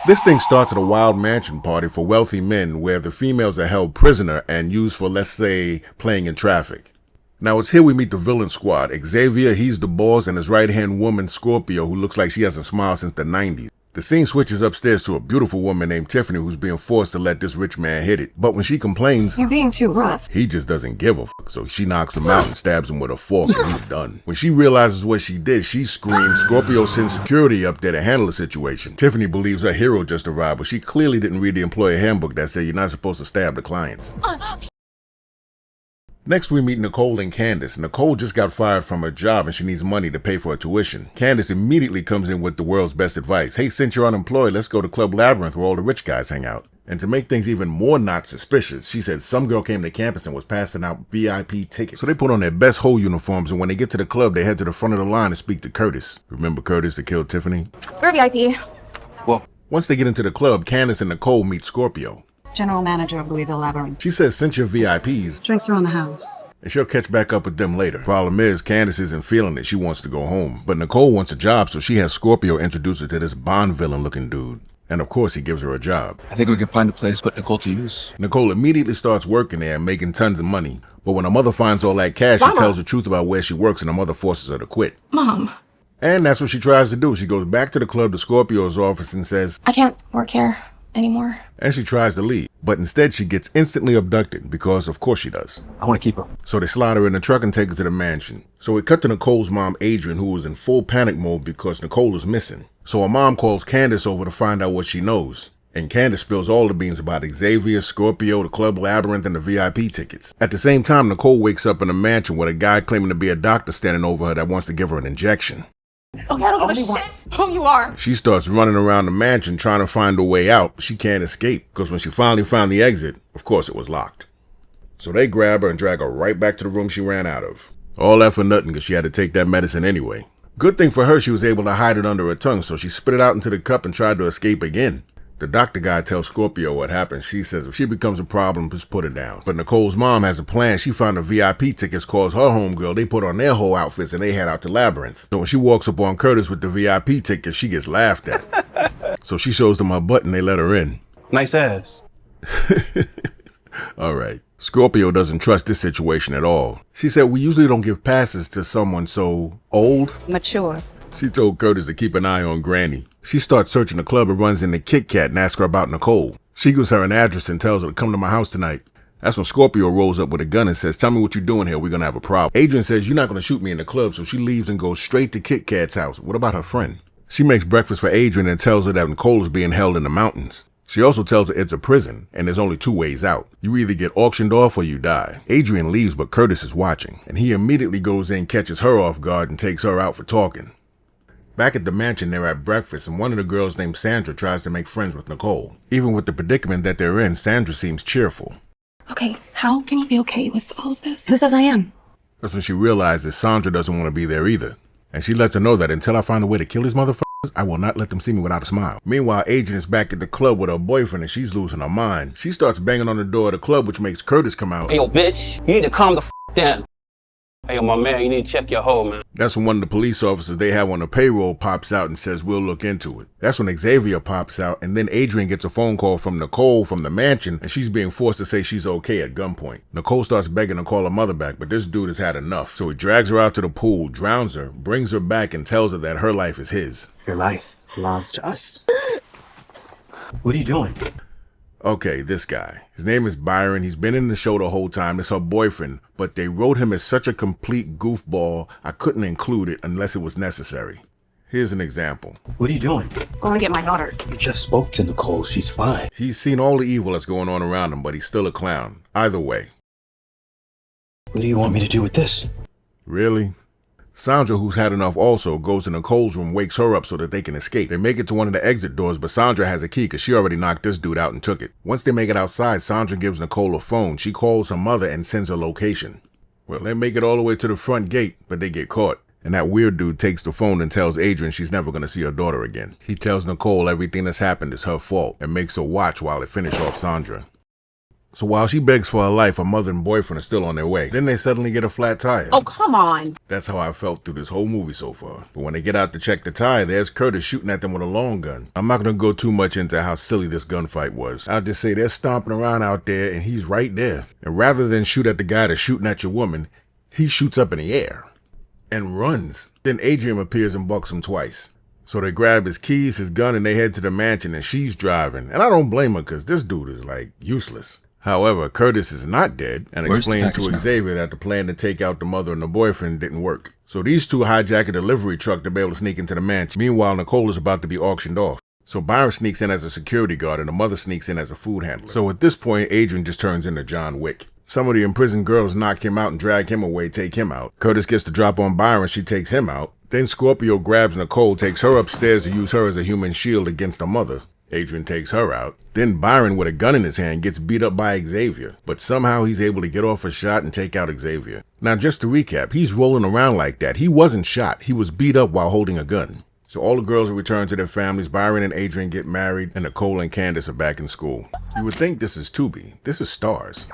This thing starts at a wild mansion party for wealthy men where the females are held prisoner and used for, let's say, playing in traffic. Now it's here we meet the villain squad. Xavier, he's the boss, and his right-hand woman, Scorpio, who looks like she hasn't smiled since the 90s. The scene switches upstairs to a beautiful woman named Tiffany who's being forced to let this rich man hit it. But when she complains, "You're being too rough," he just doesn't give a fuck, so she knocks him out and stabs him with a fork and he's done. When she realizes what she did, she screams. Scorpio sends security up there to handle the situation. Tiffany believes her hero just arrived, but she clearly didn't read the employee handbook that said you're not supposed to stab the clients. Next, we meet Nicole and Candace. Nicole just got fired from her job and she needs money to pay for her tuition. Candace immediately comes in with the world's best advice. Hey, since you're unemployed, let's go to Club Labyrinth where all the rich guys hang out. And to make things even more not suspicious, she said some girl came to campus and was passing out VIP tickets. So they put on their best whole uniforms, and when they get to the club, they head to the front of the line to speak to Curtis. Remember Curtis that killed Tiffany? "We're VIP." Well, once they get into the club, Candace and Nicole meet Scorpio. "General manager of Louisville Labyrinth. She says since you're VIPs, Drinks around the house. and she'll catch back up with them later. Problem is, Candace isn't feeling it. She wants to go home. But Nicole wants a job, so she has Scorpio introduce her to this Bond villain looking dude. And of course, he gives her a job. I think we can find a place to put Nicole to use. Nicole immediately starts working there and making tons of money. But when her mother finds all that cash, she tells the truth about where she works and her mother forces her to quit. "Mom, And that's what she tries to do. She goes back to the club to Scorpio's office and says, I can't work here anymore." and she tries to leave. But instead, she gets instantly abducted because of course she does. I want to keep her. So they slide her in the truck and take her to the mansion. So we cut to Nicole's mom, Adrian, who was in full panic mode because Nicole is missing. So her mom calls Candace over to find out what she knows. And Candace spills all the beans about Xavier, Scorpio, the Club Labyrinth, and the VIP tickets. At the same time, Nicole wakes up in a mansion with a guy claiming to be a doctor standing over her that wants to give her an injection. "Okay, I don't give a shit who you are." She starts running around the mansion trying to find a way out, but she can't escape because when she finally found the exit, of course it was locked. So they grab her and drag her right back to the room she ran out of. All that for nothing because she had to take that medicine anyway. Good thing for her, she was able to hide it under her tongue, so she spit it out into the cup and tried to escape again. The doctor guy tells Scorpio what happened. She says if she becomes a problem, just put her down. But Nicole's mom has a plan. She found the VIP tickets, calls her homegirl. They put on their whole outfits and they head out to Labyrinth. So when she walks up on Curtis with the VIP tickets, she gets laughed at. So she shows them her butt and they let her in. Nice ass. All right. Scorpio doesn't trust this situation at all. She said we usually don't give passes to someone so old. Mature. She told Curtis to keep an eye on Granny. She starts searching the club and runs into Kit Kat and asks her about Nicole. She gives her an address and tells her to come to my house tonight. That's when Scorpio rolls up with a gun and says, tell me what you're doing here, we're gonna have a problem. Adrian says, you're not gonna shoot me in the club, so she leaves and goes straight to Kit Kat's house. What about her friend? She makes breakfast for Adrian and tells her that Nicole is being held in the mountains. She also tells her it's a prison, and there's only two ways out. You either get auctioned off or you die. Adrian leaves, but Curtis is watching, and he immediately goes in, catches her off guard, and takes her out for talking. Back at the mansion, they're at breakfast, and one of the girls named Sandra tries to make friends with Nicole. Even with the predicament that they're in, Sandra seems cheerful. "Okay, how can you be okay with all of this? Who says I am?" That's when she realizes Sandra doesn't want to be there either. And she lets her know that until I find a way to kill these motherfuckers, I will not let them see me without a smile. Meanwhile, Adrian is back at the club with her boyfriend and she's losing her mind. She starts banging on the door of the club, which makes Curtis come out. Hey, yo, bitch, you need to calm the down. Hey, yo, my man, you need to check your hoe, man. That's when one of the police officers they have on the payroll pops out and says, we'll look into it. That's when Xavier pops out, and then Adrian gets a phone call from Nicole from the mansion, and she's being forced to say she's okay at gunpoint. Nicole starts begging to call her mother back, but this dude has had enough. So he drags her out to the pool, drowns her, brings her back, and tells her that her life is his. Your life belongs to us. What are you doing? Okay, this guy. His name is Byron. He's been in the show the whole time. It's her boyfriend, but they wrote him as such a complete goofball, I couldn't include it unless it was necessary. Here's an example. What are you doing? "Going to get my daughter." You just spoke to Nicole. She's fine. He's seen all the evil that's going on around him, but he's still a clown. Either way. What do you want me to do with this? Really? Sandra, who's had enough also, goes to Nicole's room, wakes her up so that they can escape. They make it to one of the exit doors, but Sandra has a key because she already knocked this dude out and took it. Once they make it outside, Sandra gives Nicole a phone. She calls her mother and sends her location. Well, they make it all the way to the front gate, but they get caught. And that weird dude takes the phone and tells Adrian she's never going to see her daughter again. He tells Nicole everything that's happened is her fault and makes her watch while they finish off Sandra. So while she begs for her life, her mother and boyfriend are still on their way. Then they suddenly get a flat tire. Oh, come on. That's how I felt through this whole movie so far. But when they get out to check the tire, there's Curtis shooting at them with a long gun. I'm not going to go too much into how silly this gunfight was. I'll just say they're stomping around out there and he's right there. And rather than shoot at the guy that's shooting at your woman, he shoots up in the air and runs. Then Adrian appears and bucks him twice. So they grab his keys, his gun, and they head to the mansion, and she's driving. And I don't blame her because this dude is like useless. However, Curtis is not dead and explains to Xavier that the plan to take out the mother and the boyfriend didn't work. So these two hijack a delivery truck to be able to sneak into the mansion. Meanwhile, Nicole is about to be auctioned off. So Byron sneaks in as a security guard and the mother sneaks in as a food handler. So at this point, Adrian just turns into John Wick. Some of the imprisoned girls knock him out and drag him away, take him out. Curtis gets the drop on Byron, she takes him out. Then Scorpio grabs Nicole, takes her upstairs to use her as a human shield against her mother. Adrian takes her out. Then Byron, with a gun in his hand, gets beat up by Xavier. But somehow he's able to get off a shot and take out Xavier. Now just to recap, he's rolling around like that. He wasn't shot. He was beat up while holding a gun. So all the girls return to their families. Byron and Adrian get married, and Nicole and Candace are back in school. You would think this is Tubi. This is Starz.